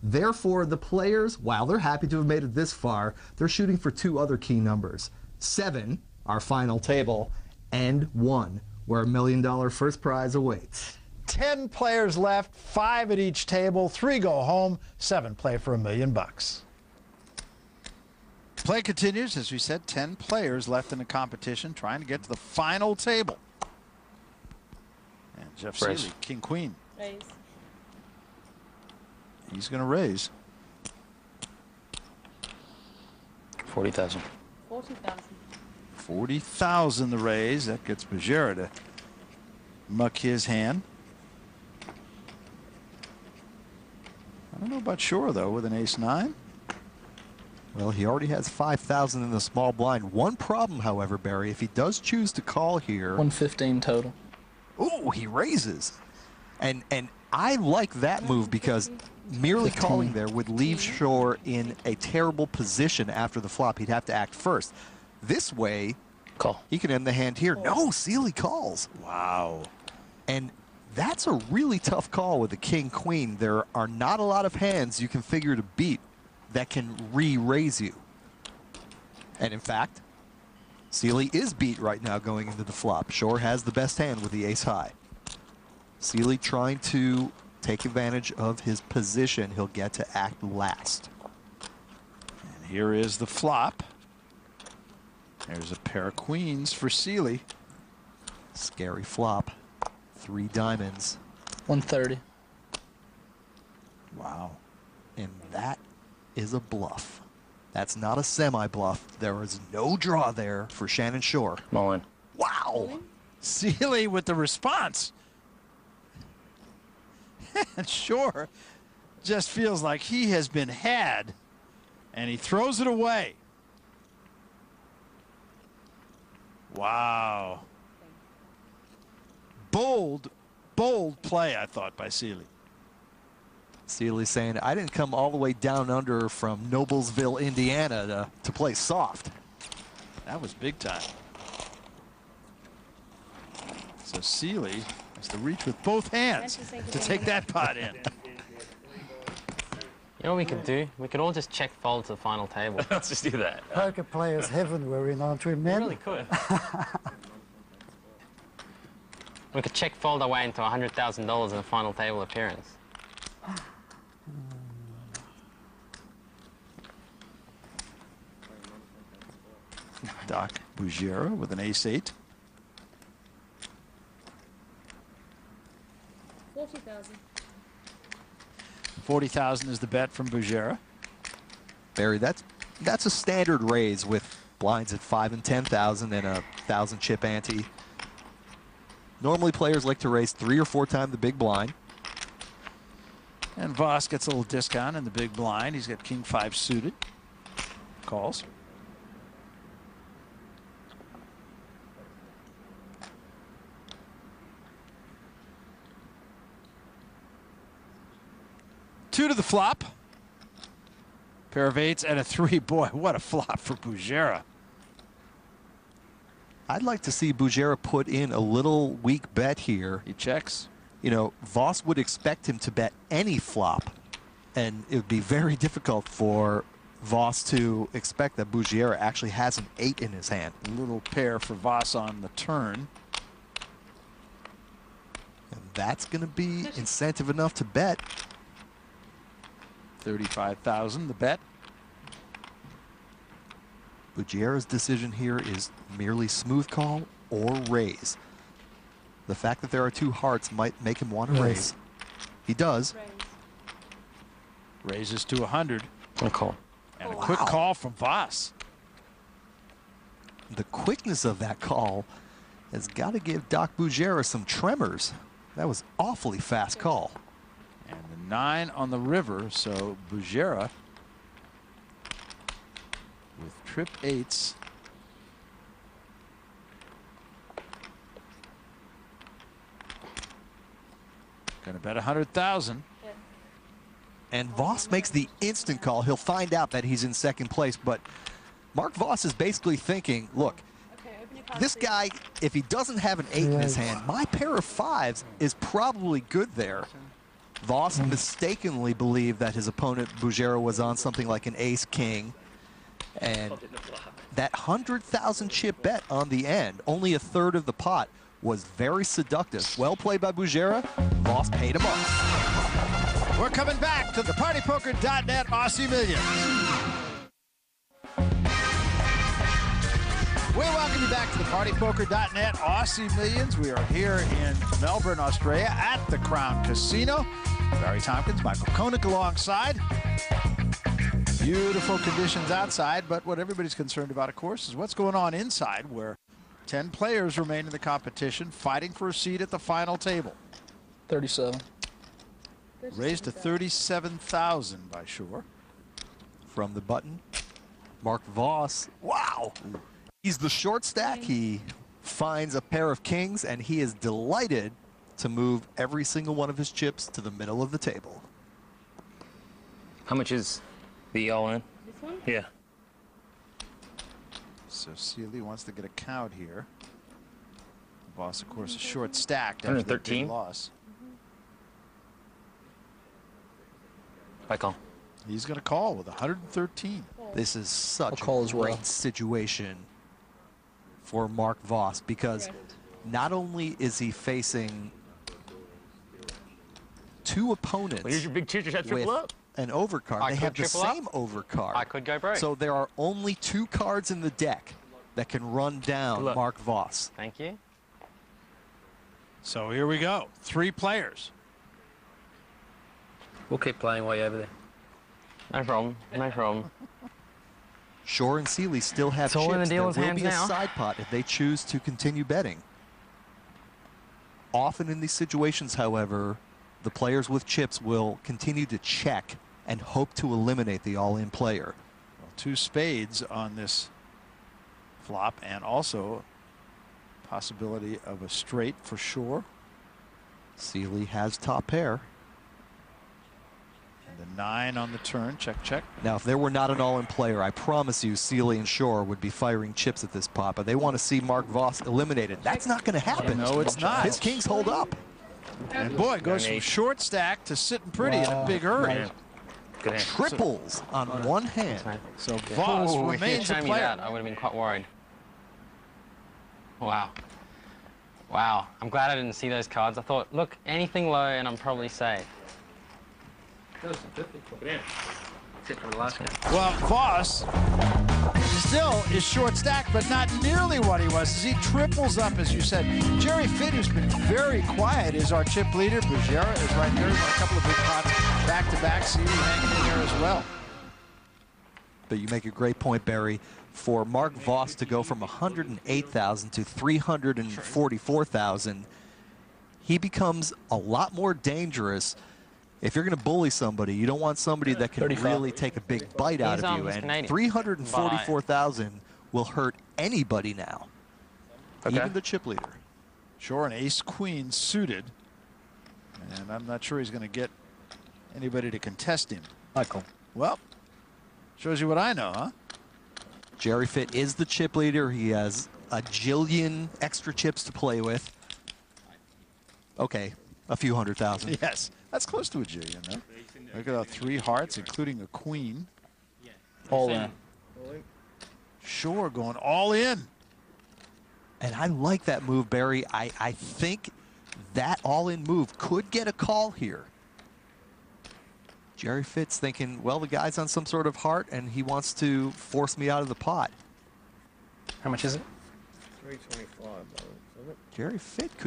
Therefore, the players, while they're happy to have made it this far, they're shooting for two other key numbers. 7, our final table, and 1, where $1 million first prize awaits. 10 players left, 5 at each table, 3 go home, 7 play for $1 million. Play continues. As we said, 10 players left in the competition trying to get to the final table. And Jeff Seeley, King Queen. Raise. He's going to raise. 40,000. 40,000. 40,000 the raise. That gets Bujera to muck his hand. I don't know about Shore, though, with an ace-9. Well, he already has 5,000 in the small blind. One problem, however, Barry, if he does choose to call here. 115 total. Ooh, he raises. And I like that move because merely calling there would leave Shore in a terrible position after the flop. He'd have to act first. This way, call. He can end the hand here. No, Seeley calls. Wow. And that's a really tough call with the king-queen. There are not a lot of hands you can figure to beat that can re-raise you. And in fact, Seeley is beat right now going into the flop. Shore has the best hand with the ace-high. Seeley trying to take advantage of his position. He'll get to act last. And here is the flop. There's a pair of queens for Seeley. Scary flop. 3 diamonds. 130. Wow. And that is a bluff. That's not a semi-bluff. There is no draw there for Shannon Shore. Mullen. Wow. Seeley with the response. And Shore just feels like he has been had, and he throws it away. Wow. Bold, bold play, I thought, by Seeley. Seeley saying, I didn't come all the way down under from Noblesville, Indiana to play soft. That was big time. So Seeley has to reach with both hands to take that pot in. You know what we could do? We could all just check fold to the final table. Let's just do that. Poker players heaven we're in, aren't we, men? We really could. We could check fold our way into $100,000 in a final table appearance. Doc Bujera with an ace-8. 40,000. 40,000 is the bet from Bujera. Barry, that's a standard raise with blinds at 5 and 10,000 and a 1,000 chip ante. Normally players like to raise 3 or 4 times the big blind. And Voss gets a little discount in the big blind. He's got king 5 suited. Calls. Two to the flop. Pair of 8s and a 3. Boy, what a flop for Bujera. I'd like to see Bujera put in a little weak bet here. He checks. You know, Voss would expect him to bet any flop, and it would be very difficult for Voss to expect that Bujera actually has an 8 in his hand. A little pair for Voss on the turn. And that's going to be incentive enough to bet. 35,000 the bet. Bujera's decision here is merely smooth call or raise. The fact that there are 2 hearts might make him want to raise. He does. Raises to 100. And a call. And a quick call from Voss. The quickness of that call has got to give Doc Bujera some tremors. That was awfully fast call. And the 9 on the river, so Bujera with trip 8s. Gonna bet 100,000. And Voss makes the instant call. He'll find out that he's in second place, but Mark Voss is basically thinking, look, this guy, if he doesn't have an 8 in his hand, my pair of 5s is probably good there. Voss mistakenly believed that his opponent Bugera was on something like an ace-king, and that 100,000 chip bet on the end, only a third of the pot, was very seductive. Well played by Bugera. Voss paid him off. We're coming back to the PartyPoker.net Aussie Millions. We welcome you back to the PartyPoker.net Aussie Millions. We are here in Melbourne, Australia at the Crown Casino. Barry Tompkins, Michael Koenig alongside. Beautiful conditions outside, but what everybody's concerned about, of course, is what's going on inside, where 10 players remain in the competition, fighting for a seat at the final table. 37. Raised to 37,000 by Shore. From the button, Mark Voss. Wow! He's the short stack. He finds a pair of kings, and he is delighted to move every single one of his chips to the middle of the table. How much is the all-in? This one? Yeah. So Sealy wants to get a count here. Boss, of course, a short stack. After the big 113? loss. I call. He's going to call with 113. This is such I'll call a as well. great situation for Mark Voss, because Correct. not only is he facing two opponents Well, here's your big cheers. Triple with up. an overcard. I They could have the triple up. same overcard. I could go broke. So there are only two cards in the deck that can run down Good luck. Mark Voss. Thank you. So here we go. 3 players. We'll keep playing while you're over there. No problem. No problem. Shore and Sealy still have It's all in chips. the There dealer's will hands be a now. side pot if they choose to continue betting. Often in these situations, however, the players with chips will continue to check and hope to eliminate the all-in player. Well, 2 spades on this flop, and also possibility of a straight for Shore. Sealy has top pair. And the 9 on the turn. Check, check. Now, if there were not an all-in player, I promise you Sealy and Shore would be firing chips at this pot, but they want to see Mark Voss eliminated. That's not going to happen. No, it's not. His kings hold up. And boy, it goes from short stack to sitting pretty in a big hurry. Yeah. Good hand. Triples on one hand. So Voss Ooh, if you'd remains a shown me player. that, I would have been quite worried. Wow. Wow. I'm glad I didn't see those cards. I thought, look, anything low and I'm probably safe. Except for the last one. Well, Voss still is short stack, but not nearly what he was as he triples up, as you said. Jerry Fitt, who's been very quiet, is our chip leader. Bugera is right there. He's won a couple of big pots back-to-back. Sealy hanging in there as well. But you make a great point, Barry. For Mark Voss to go from 108,000 to 344,000, he becomes a lot more dangerous. If you're going to bully somebody, you don't want somebody that can 35. really take a big bite out He's of you. he's And Canadian. 344,000 will hurt anybody now, Okay. even the chip leader. Shore and ace-queen suited. And I'm not sure he's going to get anybody to contest him. Michael. Well, shows you what I know, huh? Jerry Fitt is the chip leader. He has a jillion extra chips to play with. Okay, a few 100,000. Yes, that's close to a jillion, though. Look at that, 3 hearts, including a queen. All in. Shore going all in. And I like that move, Barry. I think that all-in move could get a call here. Jerry Fitt's thinking, well, the guy's on some sort of heart, and he wants to force me out of the pot. How much is it? 325, isn't it? Jerry Fitt could